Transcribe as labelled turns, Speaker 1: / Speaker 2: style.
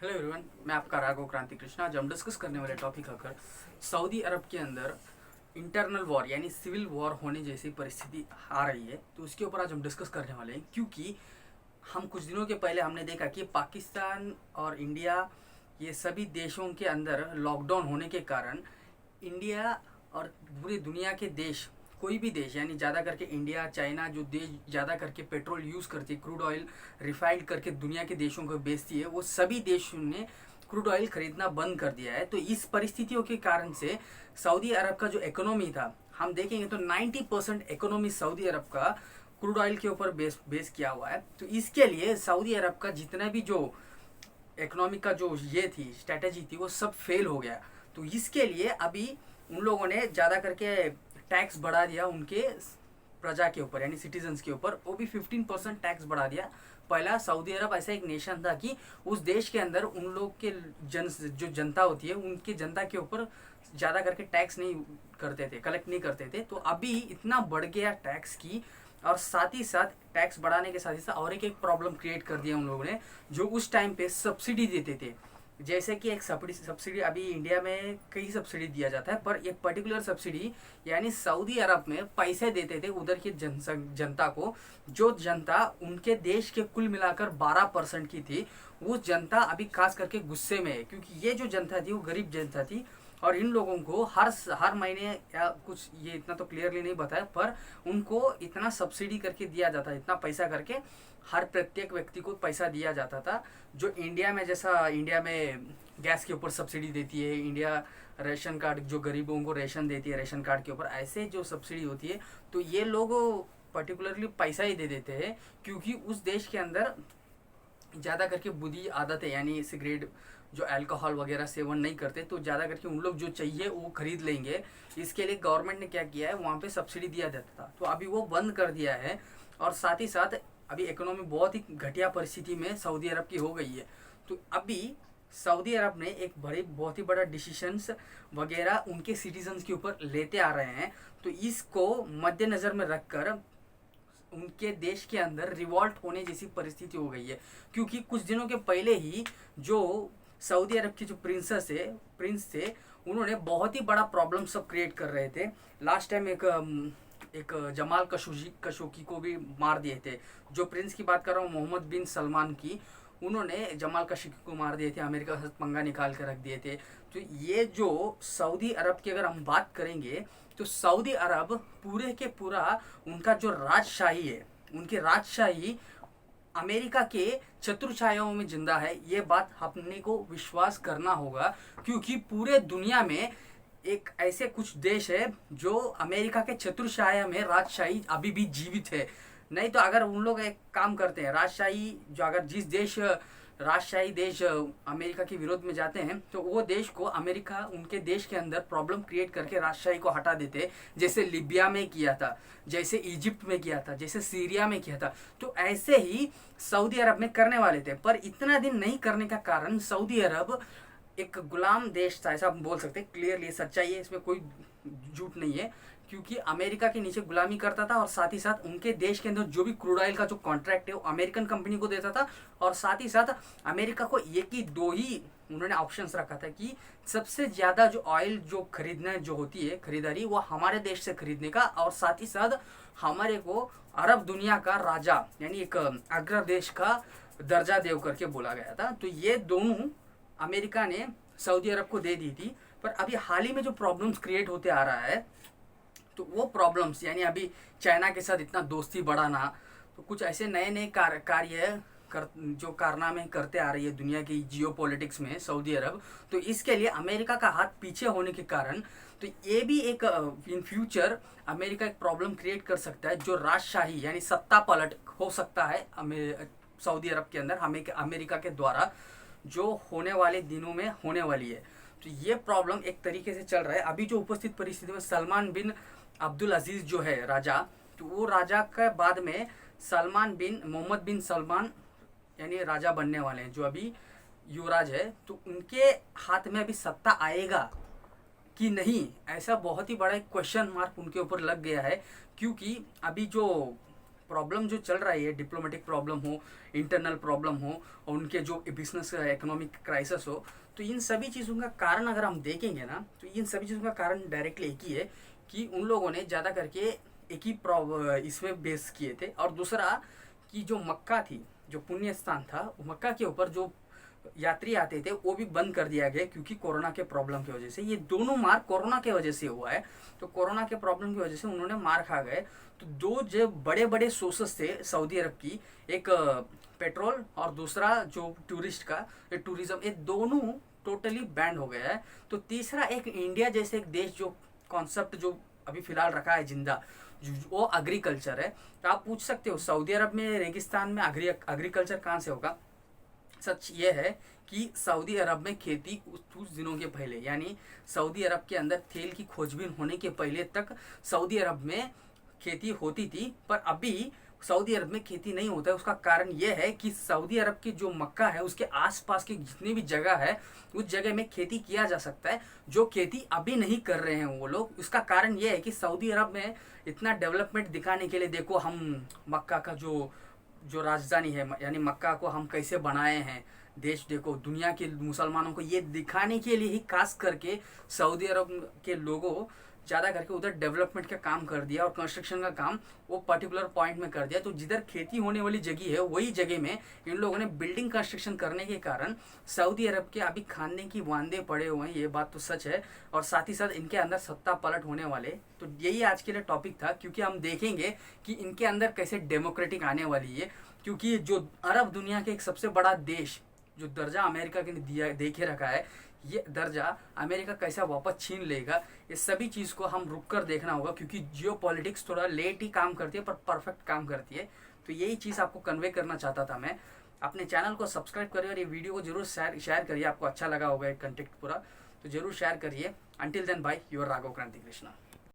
Speaker 1: Hello everyone, मैं आपका राघव क्रांति कृष्णा। आज हम डिस्कस करने वाले टॉपिक आकर सऊदी अरब के अंदर इंटरनल वॉर यानी सिविल वॉर होने जैसी परिस्थिति आ रही है। तो उसके ऊपर आज हम डिस्कस करने वाले हैं, क्योंकि हम कुछ दिनों के पहले हमने देखा कि पाकिस्तान और इंडिया ये सभी देशों के अंदर लॉकडाउन होने के कारण इंडिया और पूरी दुनिया के देश, कोई भी देश यानी ज़्यादा करके इंडिया, चाइना, जो देश ज़्यादा करके पेट्रोल यूज़ करती है, क्रूड ऑयल रिफाइंड करके दुनिया के देशों को बेचती है, वो सभी देशों ने क्रूड ऑयल खरीदना बंद कर दिया है। तो इस परिस्थितियों के कारण से सऊदी अरब का जो इकोनॉमी था, हम देखेंगे तो 90% इकोनॉमी सऊदी अरब का क्रूड ऑयल के ऊपर बेस किया हुआ है। तो इसके लिए सऊदी अरब का जितना भी जो इकोनॉमिक का जो ये थी स्ट्रेटेजी थी, वो सब फेल हो गया। तो इसके लिए अभी उन लोगों ने ज़्यादा करके टैक्स बढ़ा दिया उनके प्रजा के ऊपर यानी सिटीजन्स के ऊपर। वो भी 15% टैक्स बढ़ा दिया। पहला सऊदी अरब ऐसा एक नेशन था कि उस देश के अंदर उन लोग के जो जनता होती है, उनकी जनता के ऊपर ज़्यादा करके टैक्स नहीं करते थे, कलेक्ट नहीं करते थे। तो अभी इतना बढ़ गया टैक्स की, और साथ ही साथ टैक्स बढ़ाने के साथ ही साथ और एक प्रॉब्लम क्रिएट कर दिया उन लोगों ने, जो उस टाइम पे सब्सिडी देते थे। जैसे कि एक सब्सिडी अभी इंडिया में कई सब्सिडी दिया जाता है, पर एक पर्टिकुलर सब्सिडी यानी सऊदी अरब में पैसे देते थे उधर की जनता को। जो जनता उनके देश के कुल मिलाकर 12% की थी, वो जनता अभी खास करके गुस्से में है, क्योंकि ये जो जनता थी वो गरीब जनता थी। और इन लोगों को हर महीने या कुछ, ये इतना तो क्लियरली नहीं बताया, पर उनको इतना सब्सिडी करके दिया जाता है, इतना पैसा करके हर प्रत्येक व्यक्ति को पैसा दिया जाता था। जो इंडिया में, जैसा इंडिया में गैस के ऊपर सब्सिडी देती है, इंडिया रेशन कार्ड जो गरीबों को रेशन देती है रेशन कार्ड के ऊपर, ऐसे जो सब्सिडी होती है, तो ये लोग पर्टिकुलरली पैसा ही दे देते हैं, क्योंकि उस देश के अंदर ज़्यादा करके बुरी आदत है, यानी सिगरेट जो अल्कोहल वगैरह सेवन नहीं करते, तो ज़्यादा करके उन लोग जो चाहिए वो खरीद लेंगे। इसके लिए गवर्नमेंट ने क्या किया है, वहाँ पे सब्सिडी दिया जाता था, तो अभी वो बंद कर दिया है। और साथ ही साथ अभी इकोनॉमी बहुत ही घटिया परिस्थिति में सऊदी अरब की हो गई है। तो अभी सऊदी अरब ने एक बहुत ही बड़ा डिसीशंस वगैरह उनके सिटीजन्स के ऊपर लेते आ रहे हैं। तो इसको मद्देनज़र में रखकर उनके देश के अंदर रिवॉल्ट होने जैसी परिस्थिति हो गई है, क्योंकि कुछ दिनों के पहले ही जो सऊदी अरब की जो प्रिंस थे, उन्होंने बहुत ही बड़ा प्रॉब्लम सब क्रिएट कर रहे थे। लास्ट टाइम एक जमाल कशोगी को भी मार दिए थे। जो प्रिंस की बात कर रहा हूँ, मोहम्मद बिन सलमान की, उन्होंने जमाल कशोगी को मार दिए थे, अमेरिका के साथ पंगा निकाल कर रख दिए थे। तो ये जो सऊदी अरब की अगर हम बात करेंगे, तो सऊदी अरब पूरे के पूरा उनका जो राजशाही है, उनकी राजशाही अमेरिका के चतुर्छायाओं में जिंदा है। ये बात अपने को विश्वास करना होगा, क्योंकि पूरे दुनिया में एक ऐसे कुछ देश है जो अमेरिका के चतुर्छाया में राजशाही अभी भी जीवित है। नहीं तो अगर उन लोग एक काम करते हैं, राजशाही जो अगर जिस देश राजशाही देश अमेरिका के विरोध में जाते हैं, तो वो देश को अमेरिका उनके देश के अंदर प्रॉब्लम क्रिएट करके राजशाही को हटा देते, जैसे लिबिया में किया था, जैसे इजिप्ट में किया था, जैसे सीरिया में किया था। तो ऐसे ही सऊदी अरब में करने वाले थे, पर इतना दिन नहीं करने का कारण सऊदी अरब एक गुलाम देश था, ऐसा हम बोल सकते हैं। क्लियरली सच्चाई है, इसमें कोई झूठ नहीं है, क्योंकि अमेरिका के नीचे गुलामी करता था, और साथ ही साथ उनके देश के अंदर जो भी क्रूड ऑयल का जो कॉन्ट्रैक्ट है वो अमेरिकन कंपनी को देता था। और साथ ही साथ अमेरिका को एक ही दो ही उन्होंने ऑप्शंस रखा था कि सबसे ज़्यादा जो ऑयल जो खरीदना जो होती है खरीदारी, वो हमारे देश से खरीदने का, और साथ ही साथ हमारे को अरब दुनिया का राजा यानी एक अग्र देश का दर्जा देव करके बोला गया था। तो ये दोनों अमेरिका ने सऊदी अरब को दे दी थी। पर अभी हाल ही में जो प्रॉब्लम्स क्रिएट होते आ रहा है, तो वो प्रॉब्लम्स यानी अभी चाइना के साथ इतना दोस्ती बढ़ाना, तो कुछ ऐसे नए नए कार्य जो कारनामे करते आ रही है दुनिया की जियो पॉलिटिक्स में सऊदी अरब। तो इसके लिए अमेरिका का हाथ पीछे होने के कारण, तो ये भी एक इन फ्यूचर अमेरिका एक प्रॉब्लम क्रिएट कर सकता है, जो राजशाही यानी सत्ता पलट हो सकता है सऊदी अरब के अंदर हमें अमेरिका के द्वारा, जो होने वाले दिनों में होने वाली है। तो ये प्रॉब्लम एक तरीके से चल रहा है। अभी जो उपस्थित परिस्थिति में सलमान बिन अब्दुल अजीज जो है राजा, तो वो राजा के बाद में मोहम्मद बिन सलमान यानी राजा बनने वाले हैं, जो अभी युवराज है। तो उनके हाथ में अभी सत्ता आएगा कि नहीं, ऐसा बहुत ही बड़ा एक क्वेश्चन मार्क उनके ऊपर लग गया है, क्योंकि अभी जो प्रॉब्लम जो चल रही है, डिप्लोमेटिक प्रॉब्लम हो, इंटरनल प्रॉब्लम हो, और उनके जो बिजनेस इकोनॉमिक क्राइसिस हो, तो इन सभी चीज़ों का कारण अगर हम देखेंगे ना, तो इन सभी चीज़ों का कारण डायरेक्टली एक ही है कि उन लोगों ने ज़्यादा करके एक ही इसमें बेस किए थे। और दूसरा कि जो मक्का थी, जो पुण्य स्थान था, मक्का के ऊपर जो यात्री आते थे वो भी बंद कर दिया गया क्योंकि कोरोना के प्रॉब्लम की वजह से। ये दोनों मार कोरोना के वजह से हुआ है। तो कोरोना के प्रॉब्लम की वजह से उन्होंने मार खा गए। तो दो जो बड़े बड़े सोर्सेस थे सऊदी अरब की, एक पेट्रोल और दूसरा जो टूरिस्ट का टूरिज्म, ये दोनों टोटली बैंड हो गया है। तो तीसरा एक इंडिया जैसे एक देश जो कॉन्सेप्ट जो अभी फिलहाल रखा है जिंदा, वो एग्रीकल्चर है। तो आप पूछ सकते हो सऊदी अरब में रेगिस्तान में एग्रीकल्चर कहाँ से होगा। सच ये है कि सऊदी अरब में खेती कुछ दिनों के पहले, यानी सऊदी अरब के अंदर तेल की खोजबीन होने के पहले तक सऊदी अरब में खेती होती थी, पर अभी सऊदी अरब में खेती नहीं होता है। उसका कारण यह है कि सऊदी अरब की जो मक्का है उसके आसपास की जितनी भी जगह है उस जगह में खेती किया जा सकता है, जो खेती अभी नहीं कर रहे हैं वो लोग। उसका कारण यह है कि सऊदी अरब में इतना डेवलपमेंट दिखाने के लिए, देखो हम मक्का का जो राजधानी है, यानी मक्का को हम कैसे बनाए हैं देश, देखो दुनिया के मुसलमानों को ये दिखाने के लिए ही खास करके सऊदी अरब के लोगों ज़्यादा करके उधर डेवलपमेंट का काम कर दिया और कंस्ट्रक्शन का काम वो पर्टिकुलर पॉइंट में कर दिया। तो जिधर खेती होने वाली जगह है वही जगह में इन लोगों ने बिल्डिंग कंस्ट्रक्शन करने के कारण सऊदी अरब के अभी खाने की वांदे पड़े हुए हैं, ये बात तो सच है। और साथ ही साथ इनके अंदर सत्ता पलट होने वाले। तो यही आज के लिए टॉपिक था, क्योंकि हम देखेंगे कि इनके अंदर कैसे डेमोक्रेटिक आने वाली है। क्योंकि जो अरब दुनिया के एक सबसे बड़ा देश जो दर्जा अमेरिका के दिया देखे रखा है, ये दर्जा अमेरिका कैसा वापस छीन लेगा, ये सभी चीज़ को हम रुक कर देखना होगा। क्योंकि जियोपॉलिटिक्स थोड़ा लेट ही काम करती है पर परफेक्ट काम करती है। तो यही चीज़ आपको कन्वे करना चाहता था मैं। अपने चैनल को सब्सक्राइब करिए और ये वीडियो को जरूर शेयर करिए। आपको अच्छा लगा होगा ये कंटेंट पूरा, तो जरूर शेयर करिए। Until then bye, your Raghav Kranti Krishna.